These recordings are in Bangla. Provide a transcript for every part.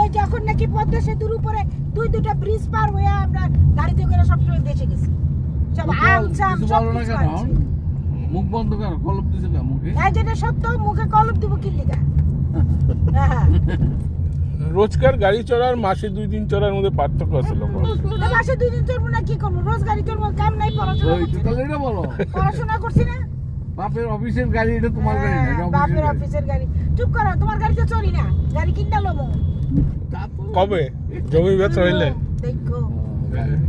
এই যখন নাকি পদ্মা সেতুর উপরে দুইটা ব্রিজ পার হয়ে আমরা গাড়িতে করে সবসময় দেশে গেছি সব আম চাম সব কিছু খাচ্ছি। মুখ বন্ধ কর, কলম দিছে না মুখে। এই যেটা সত্য, মুখে কলম দিব কি লিগা? হ্যাঁ রোজকার গাড়ি চড়ার মাসে 2 দিন চড়ার মধ্যে পার্থক্য আছে লোক। মাসে 2 দিন চড়বো না কি করবো? রোজ গাড়ি চড়বো, কাম নাই, পড়াশোনা ওই করছি না। তাহলে এটা বলো, পড়াশোনা করছি না। বাপের অফিসের গাড়ি, এটা তোমার গাড়ি না, এটা বাপের অফিসের অফিসের গাড়ি। চুপ করো, তোমার গাড়িতে চড়ি না, গাড়ি কিনতে লমো। কবে জমি বেচা হইলে দেখো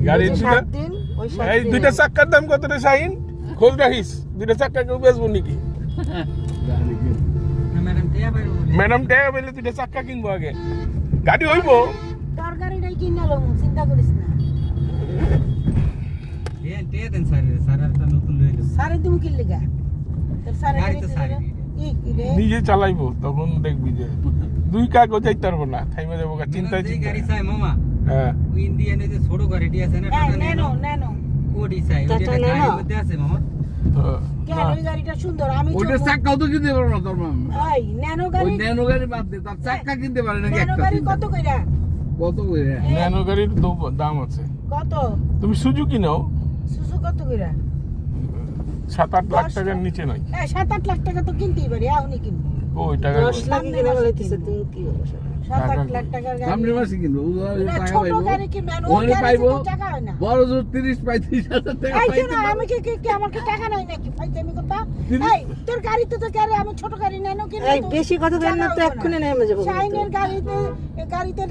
গাড়ি ওই ছিল? 7 দিন, ওই 7 এই দিন। 2টা চাক্কার দাম কত রে শাহিন? খোঁজ রাখিস, 2টা চাক্কা কেউ বেচবো নাকি? গাড়ি কিন। ম্যাডাম টাকা পেলে 2টা চাক্কা কিনবো আগে, গাড়ি হইবো। তোর গাড়িটাই কিনতে লমো, চিন্তা করিস না। সারে তুমি কি লিগা? তোর সারে গাড়িতে কি রে? নিজে চালাইবো, তখন দেখবি যে 2 কাগজ যাইতে পারবো না, থাইমে যাবো চিন্তায় গাড়ি চাই মামা, হ্যাঁ ওই ইন্ডিয়ানে যে ছোট গাড়িটি আছে না, টাটা ন্যানো ন্যানো, ন্যানো ওডি চাই, ওটা টাটা গাড়ির ন্যানো? মধ্যে আছে মামা। কেন ওই গাড়িটা সুন্দর? আমি ওইটা চড়বো। চাক্কাও তো কিনতে পারো না তোর মা। এই ন্যানো ওই গাড়ি, ন্যানো গাড়ি বাদ দে, তার চাক্কা কিনতে পারে নাকি ন্যানো একটা? গাড়ি কত কইরা? কত করে? ন্যানো গাড়ির দাম আছে। কত? তুমি সুজুকি নাও, সুসু কত কইরা? 7-8 লাখ টাকার নিচে নয়। 7-8 লাখ টাকা তো কিনতেই পারি, এখনই কিনবো। ওই টাকা 10 লাখ কিনে বলাইতেছে, তুমি কি বলো? 7-8 লাখ টাকার গাড়ি। সামনের মাসে কিনবো, ও না, টাকা ছোট পাইবো। গাড়ি কিনবে, আর ওই ওখানে গাড়িতে পাইবো তো টাকা হয় না। বড় জোর 30-35 হাজার টাকা এই পাইতে শোনো, পারবো। আমি কি আমার কি টাকা নাই নাকি? ফাইজলামি কথা। তিরিশ- এই তোর গাড়িতে তো গাড়ি, আমি ছোট গাড়ি ন্যানো কিনবো। এই বেশি কথা বলেন না তো, এক্ষুনি নেমে যাবো। শাইনের গাড়িতে, এই গাড়িতে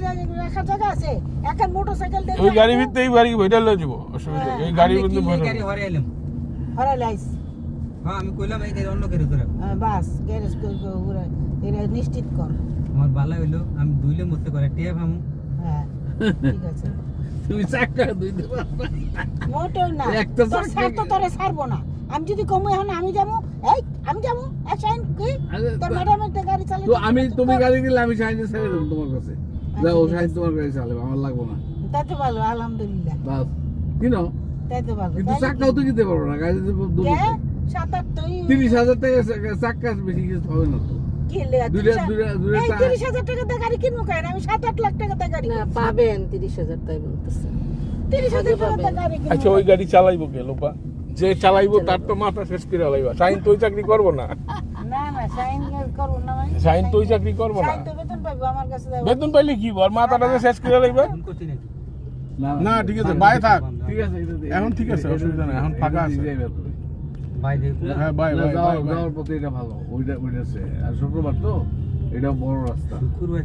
রাখার জায়গা আছে। এখন মোটরসাইকেল দিয়ে ওই গাড়ির ভিতরে এই বাড়ি বইটা লয়ে যাবো, অসুবিধা নেই। এই গাড়ির আমি মধ্যে কিনলে ভরে গাড়ি হরে এলাম। হরা লাইস। হ্যাঁ, আমি কইলাম এই গাড়ি অন্য গাড়ি তোরা। বাস গ্যারেজ করে এরা নিশ্চিত কর। আমার ভালো হইলো, আমি দুইলে মতে করে টিয়া পামু। হ্যাঁ ঠিক আছে। তুমি চাক্কা দুইতে পারবে না। মোটর না, একটা তোর চাকা সার তো তোরে ছাড়বো না। আমি যদি কমু এখন আমি যাবো, এই আমি যাবো, শাইন কি আরে তোর তো- ম্যাডামের তো গাড়ি চালাতে। তো তুমি গাড়ি কিনলে আমি শাহিনে ছেড়ে দেবো তোমার কাছে। যাও, ও শাহিন তোমার গাড়ি চালাবে, আমার লাগবো না। তাই তো ভালো, আলহামদুলিল্লাহ। বাস কিনো, তাই তো ভালো। কিন্তু চাক্কাও তো কিনতে পারবো না, গাড়িতে দুটো। 7-8 তো 30,000 টাকা চাক্কা, বেশি কিছু হবে না তো। কিনলে দুইটা 30,000 টাকা দিয়ে গাড়ি কিনবো কেন? আমি 7-8 লাখ টাকা দিয়ে গাড়ি না কিনবো। পাবেন 30,000 তাই বলতেছে। 30,000 টাকা দিয়ে গাড়ি কিনবো। আচ্ছা, ওই গাড়ি চালাইবো কে লোপা? যে চালাইবো তার তো মাথা শেষ করে লাইবা। শাহিন তো ওই চাকরি করবো না, না না, শাইন করবো না মানে? শাহিন তো ওই চাকরি করবো না। শাইন তো বেতন পাইবো আমার কাছে যাবো। বেতন পাইলে কি বল, মাথাটা যে শেষ করে লাইবা। ফোন করছি নাকি? না ঠিক আছে, বাই থাক। ঠিক আছে, এটা দে। এখন ঠিক আছে, অসুবিধা নেই, এখন ফাঁকা আছে। ভাই দেখো। হ্যাঁ, বাই না, বাই বাই বাই। যাওয়ার পথে এটা ভালো, ওইটা আছে। আর শুক্রবার তো, এটা বড় রাস্তা। শুক্রবার